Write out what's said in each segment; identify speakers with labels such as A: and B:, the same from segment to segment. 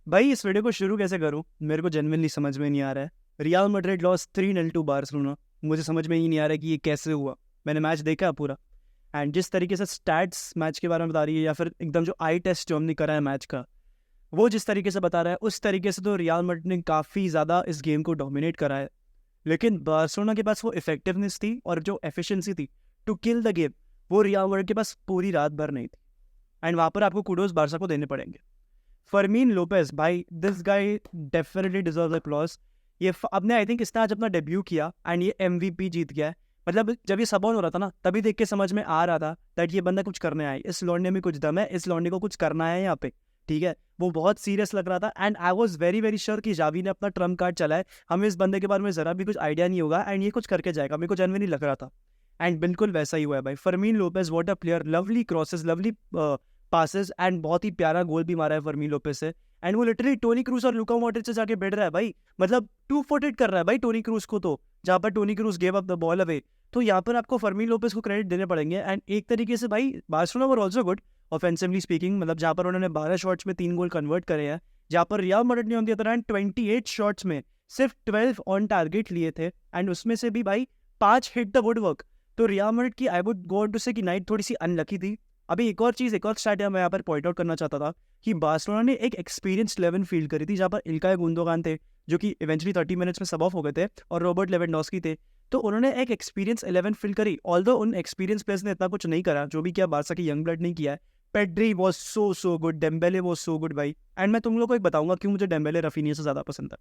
A: भाई इस वीडियो को शुरू कैसे करूं, मेरे को जेन्युइनली समझ में नहीं आ रहा है। Real Madrid lost 3-0 to Barcelona. मुझे समझ में ही नहीं आ रहा है कि ये कैसे हुआ। मैंने मैच देखा पूरा, एंड जिस तरीके से स्टैट्स मैच के बारे में बता रही है, या फिर एकदम जो आई टेस्ट जो हमने करा है मैच का, वो जिस तरीके से बता रहा है, उस तरीके से तो रियल मैड्रिड ने काफ़ी ज़्यादा इस गेम को डोमिनेट करा है। लेकिन बार्सिलोना के पास वो इफेक्टिवनेस थी और जो एफिशिएंसी थी टू किल द गेम, वो रियल मैड्रिड के पास पूरी रात भर नहीं थी। एंड वहाँ पर आपको कुडोस बारसा को देने पड़ेंगे। फरमीन लोपेज, भाई this guy definitely deserve applause. अपने आई थिंक इसने आज अपना डेब्यू किया एंड ये MVP जीत गया है। मतलब जब ये सब ऑन हो रहा था ना, तभी देख के समझ में आ रहा था दैट ये बंदा कुछ करने आया है, इस लौंडे में कुछ दम है, इस लौंडे को कुछ करना है यहाँ पे। ठीक है, वो बहुत सीरियस लग रहा था and I was very very sure कि जावी ने अपना ट्रम्प कार्ड चला है, हमें इस बंदे के बारे में जरा भी कुछ आइडिया नहीं होगा एंड ये कुछ करके जाएगा। मेरे को जेन्युइनली लग रहा था एंड बिल्कुल वैसा ही हुआ है भाई। Fermin Lopez, what a player, lovely crosses, lovely passes and बहुत ही प्यारा गोल भी मारा है फरमीन लोपेज से। एंड वो लिटरली टोनी क्रूज और लुका मॉड्रिच से जाके बैठ रहा है भाई। मतलब 2 फुटेड कर रहा है भाई टोनी क्रूज को, तो जहाँ पर Toni Kroos gave up the ball away. तो यहाँ पर आपको फरमीन लोपेज को क्रेडिट देने पड़ेंगे। एंड एक तरीके से भाई Barcelona were also good offensively speaking. मतलब जहाँ पर उन्होंने 12 शॉट्स में 3 गोल कन्वर्ट करे हैं, जहाँ पर रियल मैड्रिड ने on the other hand 28 shots में सिर्फ 12 ऑन टारगेट लिए थे एंड उसमें से भी भाई 5 हिट द वुड वर्क। तो रियल मैड्रिड की I would go to say कि नाइट थोड़ी सी अनलकी थी। अभी एक और चीज़, एक और स्टैट मैं यहाँ पर पॉइंट आउट करना चाहता था कि बार्सिलोना ने एक एक्सपीरियंस 11 फील्ड करी थी, जहाँ पर इल्काय गुंदोगान थे जो कि इवेंचुअली 30 मिनट्स में सब ऑफ हो गए थे, और रॉबर्ट लेवेंडोस्की थे। तो उन्होंने एक एक्सपीरियंस 11 फील्ड करी। ऑल्दो उन एक्सपीरियंस प्लेयर्स ने इतना कुछ नहीं करा जो भी किया बारसा की यंग ब्लड नहीं किया है। Pedri was so good, Dembélé was so good भाई। एंड मैं तुम लोग को एक बताऊंगा क्यों मुझे डेम्बेले रफीनिया से ज़्यादा पसंद है।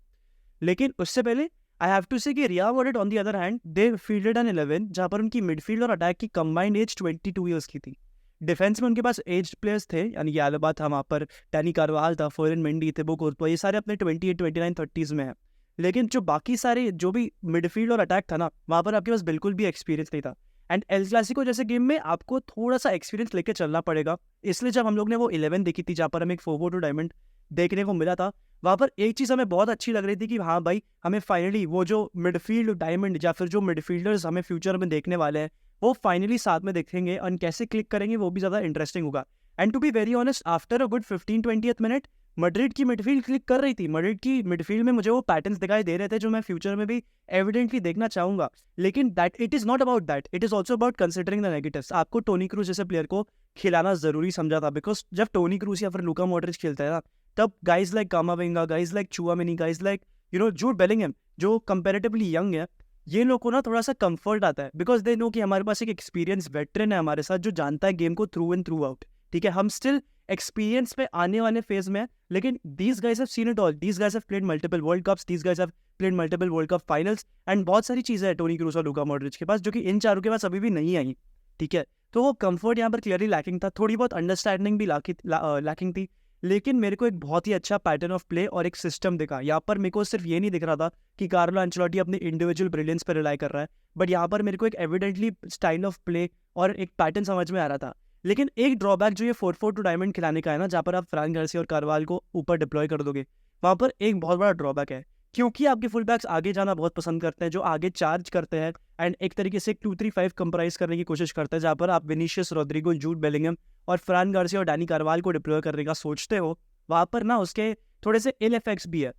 A: लेकिन उससे पहले आई हैव टू से कि Real Madrid on the other hand they fielded an 11 जहाँ पर उनकी मिडफील्ड और अटैक की कंबाइंड एज 22 ईयर्स की थी। डिफेंस में उनके पास एज प्लेयर्स थे, यानी कि एल्बा था वहाँ पर, डैनी कार्वाल था, फोरन मेंडी थे, वो कोर्टवा, ये सारे अपने 28, 29, 30s में हैं। लेकिन जो बाकी सारे जो भी मिडफील्ड और अटैक था ना, वहाँ पर आपके पास बिल्कुल भी एक्सपीरियंस नहीं था। एंड एल क्लासिको जैसे गेम में आपको थोड़ा सा एक्सपीरियंस लेके चलना पड़ेगा। इसलिए जब हम लोग ने वो 11 देखी थी, जहाँ पर हमें एक 4-4-2 डायमंड देखने को मिला था, वहाँ पर एक चीज़ हमें बहुत अच्छी लग रही थी कि हाँ भाई, हमें फाइनली वो जो मिडफील्ड डायमंड या फिर जो मिडफील्डर्स हमें फ्यूचर में देखने वाले हैं, वो फाइनली साथ में देखेंगे और कैसे क्लिक करेंगे वो भी ज़्यादा इंटरेस्टिंग होगा। And to be very honest, after a good 15-20th minute Madrid की मिडफील्ड क्लिक कर रही थी। मैड्रिड की मिडफील्ड में मुझे वो पैटर्न्स दिखाई दे रहे थे जो मैं फ्यूचर में भी एविडेंटली देखना चाहूंगा। लेकिन that it is not about that, it is also about considering the negatives. आपको टोनी क्रूज जैसे प्लेयर को खिलाना ज़रूरी समझा था, बिकॉज जब टोनी क्रूज या फिर लुका मॉड्रिच खेलता है ना, तब guys like Camavinga, guys like Tchouameni, guys like Jude Bellingham जो कंपेरेटिवली यंग है, ये लोग को ना थोड़ा सा कंफर्ट आता है, बिकॉज दे नो कि हमारे पास एक एक्सपीरियंस वेटरन है हमारे साथ जो जानता है गेम को थ्रू एंड थ्रू आउट। ठीक है, हम स्टिल एक्सपीरियंस पे आने वाले फेज में है, लेकिन these guys have seen it all, these guys have played multiple world cups, these guys have played multiple world cup finals and बहुत सारी चीजें हैं टोनी क्रूज और लुका मॉड्रिच के पास जो कि इन चारों के पास अभी भी नहीं आई। ठीक है, तो वो कंफर्ट यहाँ पर क्लियरली लैकिंग था, थोड़ी बहुत अंडरस्टैंडिंग भी लैकिंग थी। लेकिन मेरे को एक बहुत ही अच्छा पैटर्न ऑफ प्ले और एक सिस्टम दिखा यहाँ पर। मेरे को सिर्फ ये नहीं दिख रहा था कि कार्लो एंचेलोटी अपने इंडिविजुअल ब्रिलियंस पर रिलाई कर रहा है, बट यहाँ पर मेरे को एक एविडेंटली स्टाइल ऑफ प्ले और एक पैटर्न समझ में आ रहा था। लेकिन एक ड्रॉबैक जो ये 4-4-2 डायमंड खिलाने का है ना, जहाँ पर आप फ्रांक गार्सिया और कारवाल को ऊपर डिप्लॉय कर दोगे, वहाँ पर एक बहुत बड़ा ड्रॉबैक है, क्योंकि आपके फुल बैक्स आगे जाना बहुत पसंद करते हैं, जो आगे चार्ज करते हैं एंड एक तरीके से 2-3-5 कंप्राइज करने की कोशिश करते हैं, जहाँ पर आप विनीशियस, रोड्रिगो, जूड बेलिंगम और फ्रांक गार्सिया और डैनी कार्वाल को डिप्लॉय करने का सोचते हो, वहाँ पर ना उसके थोड़े से इल इफेक्ट्स भी है।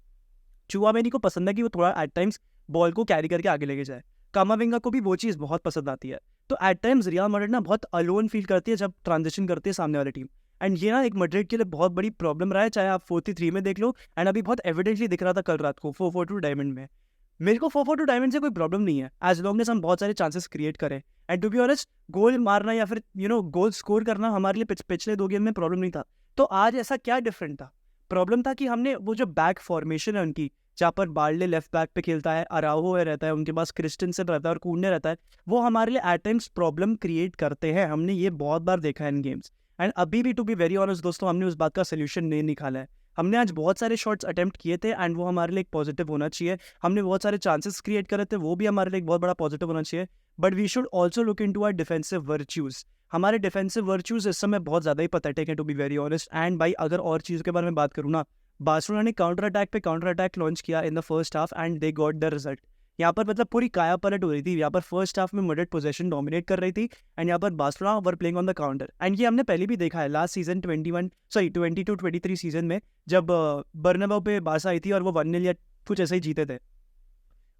A: चुआमेनी को पसंद है कि वो थोड़ा एट टाइम्स बॉल को कैरी करके आगे लेके जाए, कामाविंगा को भी वो चीज़ बहुत पसंद आती है। तो एट टाइम्स रियल मैड्रिड ना बहुत अलोन फील करती है जब ट्रांजिशन करती है सामने वाली टीम, एंड ये ना एक मैड्रिड के लिए बहुत बड़ी प्रॉब्लम रहा है, चाहे आप 4-3 में देख लो, एंड अभी बहुत एविडेंटली दिख रहा था कल रात को 4-4-2 डायमंड में। मेरे को 4-4-2 डायमंड से कोई प्रॉब्लम नहीं है, एज लॉन्ग एज हम बहुत सारे चांसेस क्रिएट करें। एंड टू बी ऑनेस्ट, गोल मारना या फिर गोल स्कोर करना हमारे लिए पिछले 2 गेम में प्रॉब्लम नहीं था। तो आज ऐसा क्या डिफरेंट था? प्रॉब्लम था कि हमने वो जो बैक फॉर्मेशन है उनकी, जहाँ पर बार्ले लेफ्ट बैक पे खेलता है, अराओहो रहता है, उनके पास क्रिस्टेंसन रहता है और कूने रहता है, वो हमारे लिए एट टाइम्स प्रॉब्लम क्रिएट करते हैं। हमने ये बहुत बार देखा है इन गेम्स, एंड अभी भी टू बी वेरी ऑनेस्ट दोस्तों, हमने उस बात का सोल्यूशन नहीं निकाला है। हमने आज बहुत सारे शॉट्स अटेम्प्ट किए थे एंड वो हमारे लिए एक पॉजिटिव होना चाहिए। हमने बहुत सारे चांसेस क्रिएट करे थे, वो भी हमारे लिए एक बहुत बड़ा पॉजिटिव होना चाहिए। But we should also look in to our defensive virtues. हमारे डिफेंसिव वर्च्यूज इस समय बहुत ज़्यादा ही पथेटिक है to be very honest. And भाई अगर और चीज़ों के बारे में बात करूँ ना, बार्सिलोना ने काउंटर अटैक पे काउंटर अटैक लॉन्च किया in the first half and they got the result. यहाँ पर मतलब पूरी काया पलट हो रही थी। यहाँ पर फर्स्ट हाफ में मैड्रिड पोजेशन डोमिनेट कर रही थी एंड यहाँ पर Barcelona were playing on the counter. And ये हमने पहले भी देखा है लास्ट सीजन 22-23 सीजन में, जब बर्नाब्यू पे बार्सा आई थी और वो 1-0 या कुछ ऐसे ही जीते थे।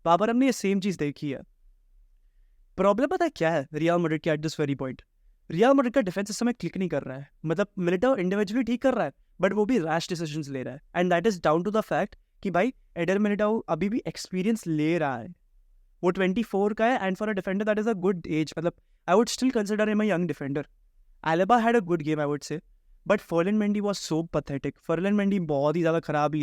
A: वहाँ पर हमने ये सेम चीज़ देखी है। प्रॉब्लम पता है क्या है रियल मैड्रिड के at this very point? Real Madrid का डिफेंस इस समय क्लिक नहीं कर रहा है। मतलब मिलिटाओ इंडिविजुअली ठीक कर रहा है बट वो भी रैश डिसीजंस ले रहा है and that is down to the fact कि भाई एडर मिलिटाओ अभी भी एक्सपीरियंस ले रहा है। वो 24 का है and for a defender that is a good age. मतलब I would still consider him a young defender. Alaba had a good game I would say, but Ferland Mendy was so pathetic. Ferland Mendy बहुत ही ज़्यादा खराब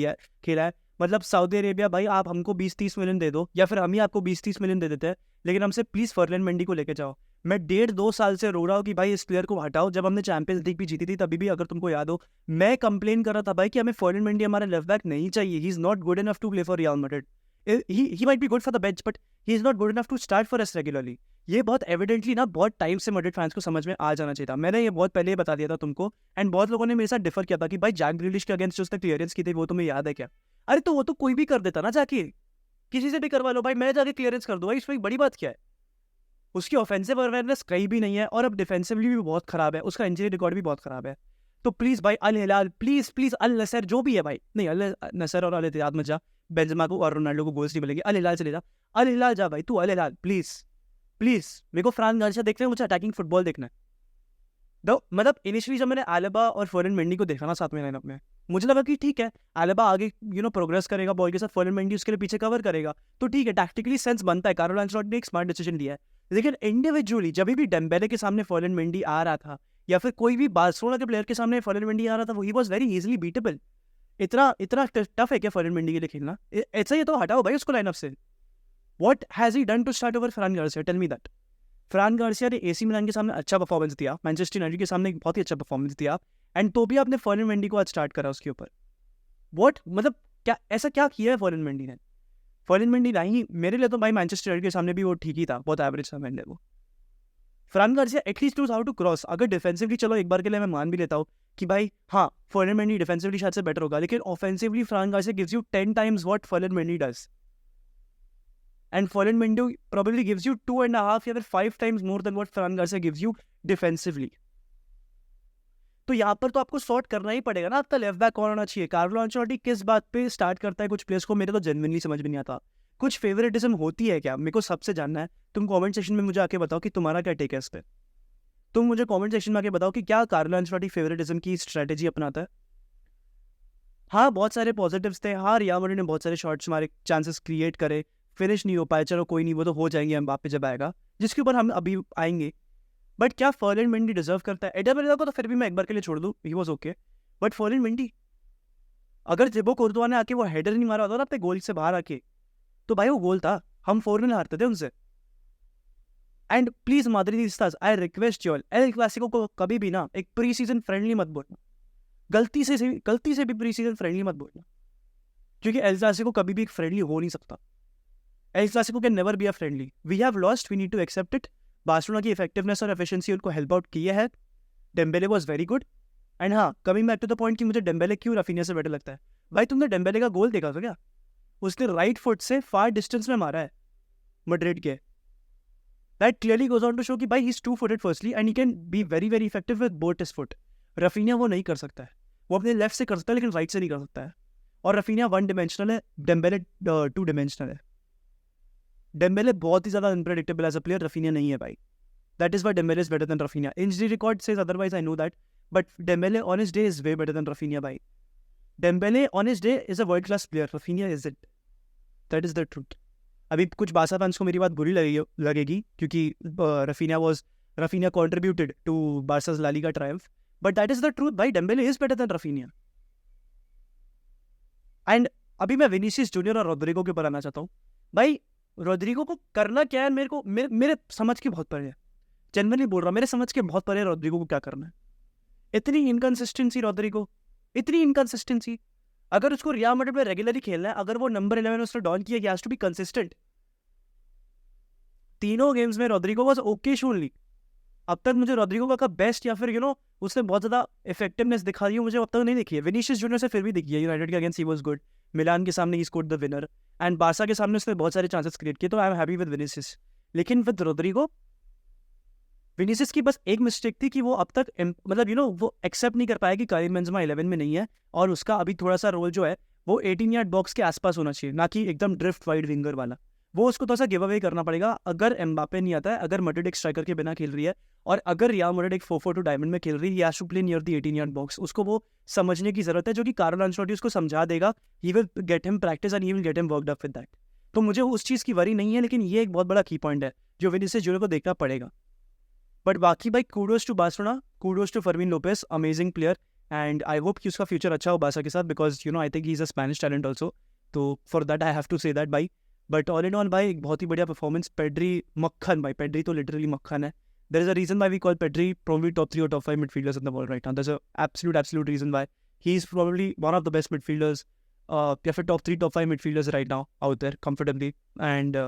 A: खेला है। मतलब Saudi Arabia भाई आप हमको 20-30 मिलियन दे दो या फिर हम ही आपको 20-30 मिलियन दे देते हैं, लेकिन हमसे प्लीज़ फर्लिन मेंडी को लेके जाओ। मैं 1.5-2 साल से रो रहा हूँ कि भाई इस प्लेयर को हटाओ। जब हमने चैंपियंस लीग भी जीती थी तभी भी अगर तुमको याद हो मैं कंप्लेन कर रहा था भाई कि हमें फर्लिन मेंडी हमारा लेफ्ट बैक नहीं चाहिए। He is not good enough to play for Real Madrid. He might be good for the bench but he is not good enough to start for us regularly. ये बहुत evidently ना बहुत time से Madrid fans को समझ में आ जाना चाहिए था। मैंने ये बहुत पहले ही बता दिया था तुमको एंड बहुत लोगों ने मेरे साथ डिफर किया था कि भाई जैक ग्रिलिश के अगेंस्ट जो उसने क्लियरेंस की थी वो तुम्हें याद है क्या? अरे तो वो तो कोई भी कर देता ना, जाके किसी से भी करवा लो भाई, मैं जाके क्लियरेंस कर दूँ भाई, इसमें बड़ी बात क्या है? उसकी ऑफेंसिव अवेयरनेस कहीं भी नहीं है और अब डिफेंसिवली भी बहुत खराब है। उसका इंजरी रिकॉर्ड भी बहुत खराब है। तो प्लीज़ भाई अल हिलाल, प्लीज़ अल नसर जो भी है भाई, नहीं अल नसर और अल इत्तेहाद मत जा, बेंजेमा को और रोनाल्डो को गोल्स नहीं मिलेंगे। अल हिलाल चले जा, अल हिलाल जा भाई, तू अल हिलाल प्लीज़। मेरे को फ्रांस गार्सिया देखना है, मुझे अटैकिंग फुटबॉल देखना है। दो मतलब इनिशियली जब मैंने एलेबा और फर्लिन मेंडी को देखा ना साथ में लाइनअप में, मुझे लगा कि ठीक है एलेबा आगे प्रोग्रेस करेगा बॉल के साथ, फर्लिन मेंडी उसके लिए पीछे कवर करेगा, तो ठीक है टैक्टिकली सेंस बनता है। कार्लो एंचेलोटी ने एक स्मार्ट डिसीजन लिया है। लेकिन इंडिविजुअली जब भी डेम्बेले के सामने फर्लिन मेंडी आ रहा था या फिर कोई भी बार्सिलोना के प्लेयर के सामने फर्लिन मेंडी आ रहा था, वो he was very easily beatable. इतना टफ है क्या फर्लिन मेंडी के लिए खेलना? ऐसा ही तो हटाओ भाई उसको लाइनअप से। What has he done to start over Fran Garcia? Tell me that. Fran Garcia ने एसी मिलान के सामने अच्छा परफॉर्मेंस दिया, मैनचेस्टर यूनाइटेड के सामने बहुत ही अच्छा परफॉर्मेंस दिया एंड तो भी आपने फर्लिन मेंडी को आज स्टार्ट करा उसके ऊपर। व्हाट मतलब क्या ऐसा क्या किया है फर्लिन मेंडी ने? फर्लिन मेंडी नहीं, मेरे लिए तो भाई मैनचेस्टर यूनाइटेड के सामने भी वो ठीक ही था, बहुत एवरेज था मेंडी वो। Fran Garcia at least knows how to cross. अगर डिफेंसिवली चलो एक बार के लिए मैं मान भी लेता हूँ कि भाई हाँ फर्लिन मेंडी डिफेंसिवली शायद से बेटर होगा, लेकिन offensively Fran Garcia gives you 10 times what Ferland Mendy does and Ferdinand Mendy probably gives you 2.5 या फिर 5 times more than what Fran Garcia gives you defensively. तो यहाँ पर तो आपको सॉर्ट करना ही पड़ेगा ना, आपका लेफ्ट बैक कौन होना चाहिए। कार्लो एंचेलोटी किस बात पे स्टार्ट करता है कुछ प्लेयर्स को, मेरे तो जेन्युइनली समझ में नहीं आता। कुछ फेवरेटिज्म होती है क्या? मेरे को सबसे जानना है। तुम कमेंट सेक्शन में मुझे आके बताओ कि तुम्हारा क्या टेक है इस पर। तुम मुझे कमेंट सेक्शन में आके बताओ कि क्या कार्लो एंचेलोटी फेवरेटिज्म की स्ट्रेटेजी अपनाता है। हाँ बहुत सारे पॉजिटिव्स थे, हाँ रियल मैड्रिड ने बहुत सारे शॉट्स मारे, चांसेस क्रिएट करे, फिनिश नहीं हो पाए, चलो कोई नहीं वो तो हो जाएंगे हम पे जब आएगा, जिसके ऊपर हम अभी आएंगे। बट क्या फर्लिन मेंडी डिजर्व करता है? एडर मिलिटाओ को तो फिर भी मैं एक बार के लिए छोड़ दूँ, he was okay, but Ferland Mendy अगर थिबो कुर्तुआ ने आके वो हेडर नहीं मारा होता ना अपने गोल से बाहर आके, तो भाई वो गोल था, हम 4-0 हारते थे उनसे। And please Madridistas I request you all, El Clasico को कभी भी ना एक प्री सीजन फ्रेंडली मत बोलना, गलती से भी प्री सीजन फ्रेंडली मत बोलना, क्योंकि एल क्लासिको कभी भी एक फ्रेंडली हो नहीं सकता। El Clasico can never be a friendly. We have lost, we need to accept it. Barcelona की इफेक्टिवनेस और एफिशिएंसी उनको हेल्प आउट किया है। Dembele was very good and हाँ coming back to the point कि मुझे डेम्बेले क्यों Raphinha से बेटर लगता है। भाई तुमने डेम्बेले का गोल देखा था क्या? उसने राइट फुट से फार डिस्टेंस में मारा है मैड्रिड के। That clearly goes on to show कि भाई he is two footed firstly and he can be very very effective with both his foot. Raphinha वो नहीं कर सकता है, वो अपने लेफ्ट से कर सकता है लेकिन राइट से नहीं कर सकता है। और राफिनिया 1 dimensional है, डेम्बेले 2 dimensional है। डेम्बेले बहुत ही ज़्यादा unpredictable as a player, Raphinha नहीं है भाई। That is why Dembele is better than Raphinha. Injury record says otherwise, I know that, but Dembele on his day is way better than Raphinha भाई। Dembele on his day is a world class player, Raphinha is it, that is the truth. अभी कुछ बासा fans को मेरी बात बुरी लगेगी क्योंकि Raphinha contributed to Barça's La Liga triumph, but that is the truth भाई। Dembele is better than Raphinha. And अभी मैं विनीसियस जूनियर और रोड्रिगो के ऊपर आना चाहता हूँ। भाई रोड्रिगो को करना क्या है, मेरे समझ के बहुत परे है, जनरली बोल रहा हूँ, मेरे समझ के बहुत परे है रोड्रिगो को क्या करना है। इतनी इनकंसिस्टेंसी रोड्रिगो, इतनी इनकंसिस्टेंसी। अगर उसको रियल मैड्रिड में रेगुलरली खेलना है, अगर वो नंबर 11 उसने डॉन किया, he has to be consistent. तीनों गेम्स में रोड्रिगो वाज ओके ओनली, अब तक मुझे रॉड्रिगो का बेस्ट या फिर उसने बहुत ज़्यादा इफेक्टिवनेस दिखा दी है, मुझे अब तक नहीं दिखी है। विनीशियस जूनियर से फिर भी दिखी है, यूनाइटेड के अगेंस्ट ही वाज गुड, मिलान के सामने he scored the winner, and Barca के सामने उसने बहुत सारे चांसेस क्रिएट किए, तो I am happy with Vinicius. लेकिन विद रॉड्रिगो, विनीसियस की बस एक मिस्टेक थी कि वो अब तक मतलब वो एक्सेप्ट नहीं कर पाया कि कारिम बेंजेमा 11 में नहीं है, और उसका अभी थोड़ा सा रोल जो है वो 18 यार्ड बॉक्स के आसपास होना चाहिए, ना कि एकदम ड्रिफ्ट वाइड विंगर वाला। वो उसको थोड़ा सा गिव अवे करना पड़ेगा अगर एम्बापे नहीं आता है, अगर मैड्रिड एक स्ट्राइकर के बिना खेल रही है, और अगर रियल मैड्रिड एक 4-4-2 डायमंड में खेल रही है, या to play near the 18 yard box. उसको वो समझने की जरूरत है, जो कि कार्लो एंचेलोटी उसको समझा देगा। He will get him practice and he will get him worked up with that. तो मुझे उस चीज़ की वरी नहीं है, लेकिन ये एक बहुत बड़ा की पॉइंट है जो विनीसियस जूनियर को देखना पड़ेगा। बट बाकी भाई, kudos to Barcelona, kudos to Fermin Lopez, amazing player, and I hope कि उसका फ्यूचर अच्छा हो बार्सा के साथ, because I think he is a Spanish talent also, तो for that I have to say that भाई। बट ऑल इन ऑल भाई, एक बहुत ही बढ़िया परफॉर्मेंस। पेड्री मक्खन भाई, पेड्री तो लिटरली मक्खन है। There is a reason why we call Pedri probably top 3 or top 5 midfielders in the world right now. There's a absolute reason why he is probably one of the best midfielders, या फिर top 3 top 5 midfielders right now out there comfortably. And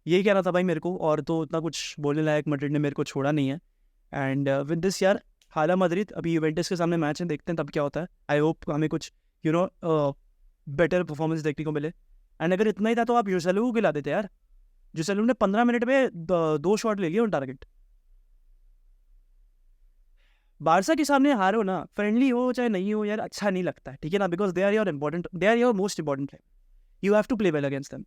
A: यही कहना था भाई मेरे को, और तो उतना कुछ बोलने लायक मैड्रिड ने मेरे को छोड़ा नहीं है। एंड विद दिस यार, हाला मैड्रिड अभी यूवेंटस के सामने मैच है, देखते हैं तब क्या होता है। आई होप हमें कुछ बेटर परफॉर्मेंस देखने को मिले। एंड अगर इतना ही था तो आप जोसेलू को खिला देते यार। जोसेलू ने 15 मिनट में 2 शॉट ले लिए ऑन टारगेट। बारसा के सामने हारो ना, फ्रेंडली हो चाहे नहीं हो यार, अच्छा नहीं लगता है, ठीक है ना, because they are your most important player, you have to play well against them.